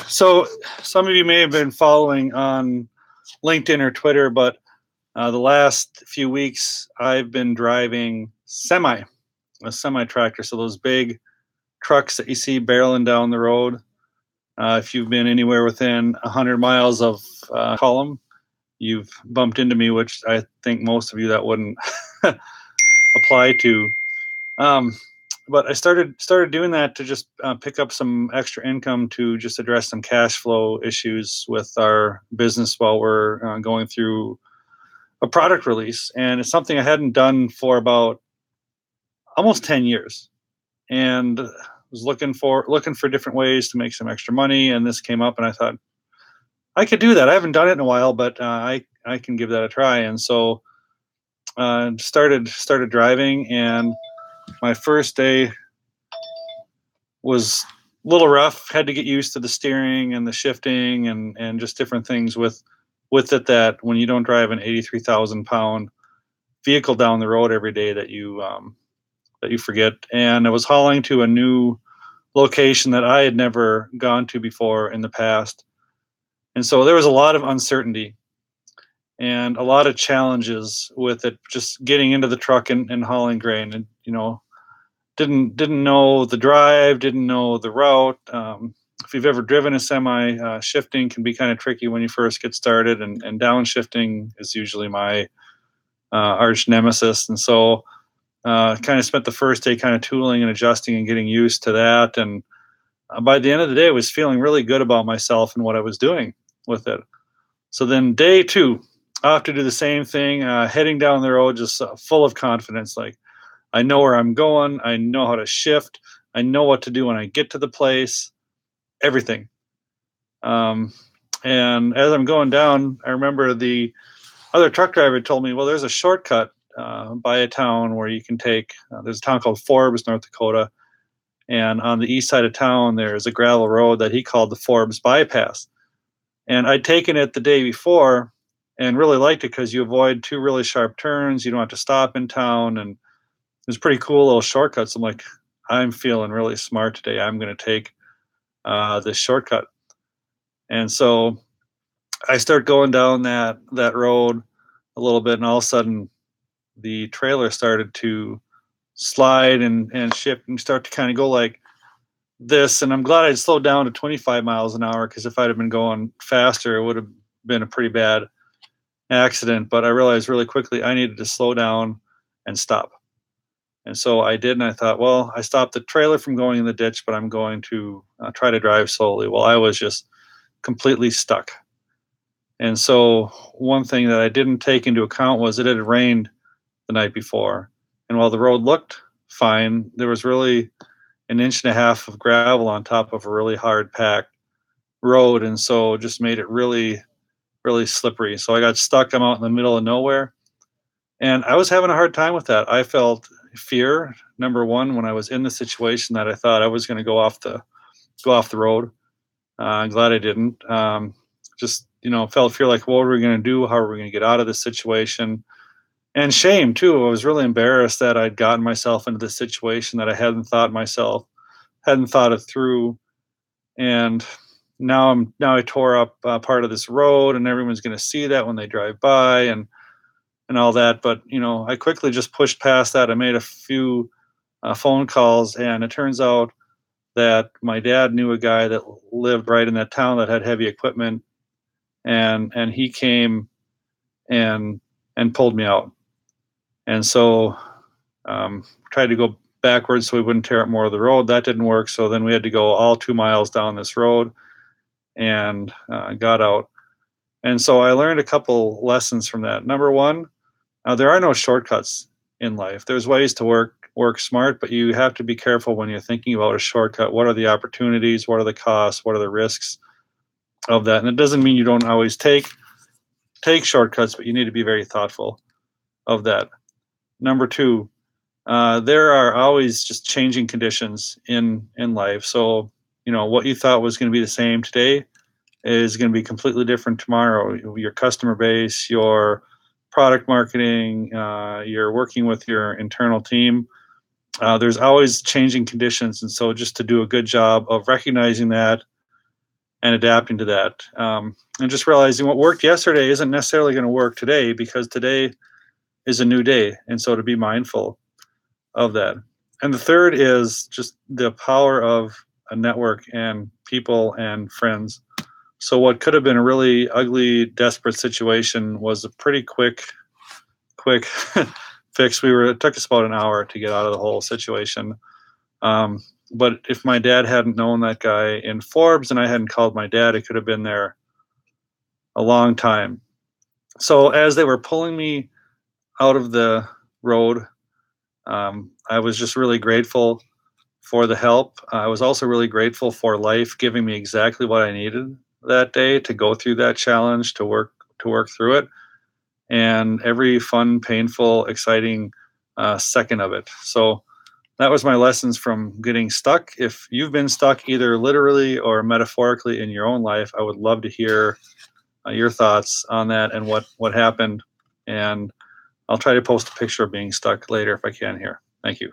So some of you may have been following on LinkedIn or Twitter, but the last few weeks I've been driving a semi tractor. So those big trucks that you see barreling down the road. If you've been anywhere within 100 miles of Cullum, you've bumped into me, which I think most of you that wouldn't apply to. But I started doing that to just pick up some extra income to just address some cash flow issues with our business while we're going through a product release. And it's something I hadn't done for about almost 10 years, and was looking for different ways to make some extra money. And this came up, and I thought I could do that. I haven't done it in a while, but I can give that a try. And so started driving, and my first day was a little rough. Had to get used to the steering and the shifting and just different things with it, that when you don't drive an 83,000 pound vehicle down the road every day, that you forget. And I was hauling to a new location that I had never gone to before in the past. And so there was a lot of uncertainty and a lot of challenges with it, just getting into the truck and hauling grain. And, didn't know the drive, didn't know the route. If you've ever driven a semi, shifting can be kind of tricky when you first get started, and downshifting is usually my arch nemesis. And so kind of spent the first day kind of tooling and adjusting and getting used to that. And by the end of the day, I was feeling really good about myself and what I was doing with it. So then day two, I have to do the same thing, heading down the road, just full of confidence. Like, I know where I'm going. I know how to shift. I know what to do when I get to the place, everything. And as I'm going down, I remember the other truck driver told me, well, there's a shortcut by a town where you can take, there's a town called Forbes, North Dakota. And on the east side of town, there's a gravel road that he called the Forbes Bypass. And I'd taken it the day before and really liked it because you avoid two really sharp turns. You don't have to stop in town. And it was pretty cool little shortcuts. I'm like, I'm feeling really smart today. I'm going to take this shortcut. And so I start going down that road a little bit, and all of a sudden the trailer started to slide and shift and start to kind of go like this. And I'm glad I'd slowed down to 25 miles an hour, because if I'd have been going faster, it would have been a pretty bad accident. But I realized really quickly I needed to slow down and stop. And so I did, and I thought, well, I stopped the trailer from going in the ditch, but I'm going to try to drive slowly. Well, I was just completely stuck. And so one thing that I didn't take into account was it had rained the night before. And while the road looked fine, there was really 1.5 inches of gravel on top of a really hard packed road. And so it just made it really, really slippery. So I got stuck. I'm out in the middle of nowhere. And I was having a hard time with that. I felt fear, number one, when I was in the situation, that I thought I was going to go off the road. I'm glad I didn't. Just, felt fear, like, what are we going to do? How are we going to get out of this situation? And shame too. I was really embarrassed that I'd gotten myself into this situation, that I hadn't thought it through. And now I tore up part of this road, and everyone's going to see that when they drive by and all that. But, I quickly just pushed past that. I made a few phone calls, and it turns out that my dad knew a guy that lived right in that town that had heavy equipment, and he came and pulled me out. And so tried to go backwards so we wouldn't tear up more of the road. That didn't work. So then we had to go all 2 miles down this road, and got out. And so I learned a couple lessons from that. Number one, there are no shortcuts in life. There's ways to work smart, but you have to be careful when you're thinking about a shortcut. What are the opportunities? What are the costs? What are the risks of that? And it doesn't mean you don't always take shortcuts, but you need to be very thoughtful of that. Number two, there are always just changing conditions in life. So, what you thought was going to be the same today is going to be completely different tomorrow. Your customer base, your product marketing, you're working with your internal team. There's always changing conditions, and so just to do a good job of recognizing that and adapting to that, and just realizing what worked yesterday isn't necessarily going to work today, because today is a new day, and so to be mindful of that. And the third is just the power of a network and people and friends. So what could have been a really ugly, desperate situation was a pretty quick fix. It took us about an hour to get out of the whole situation. But if my dad hadn't known that guy in Forbes and I hadn't called my dad, it could have been there a long time. So as they were pulling me out of the road, I was just really grateful for the help. I was also really grateful for life giving me exactly what I needed that day to go through that challenge, to work through it, and every fun, painful, exciting second of it. So that was my lessons from getting stuck. If you've been stuck either literally or metaphorically in your own life, I would love to hear your thoughts on that and what happened. And I'll try to post a picture of being stuck later if I can here. Thank you.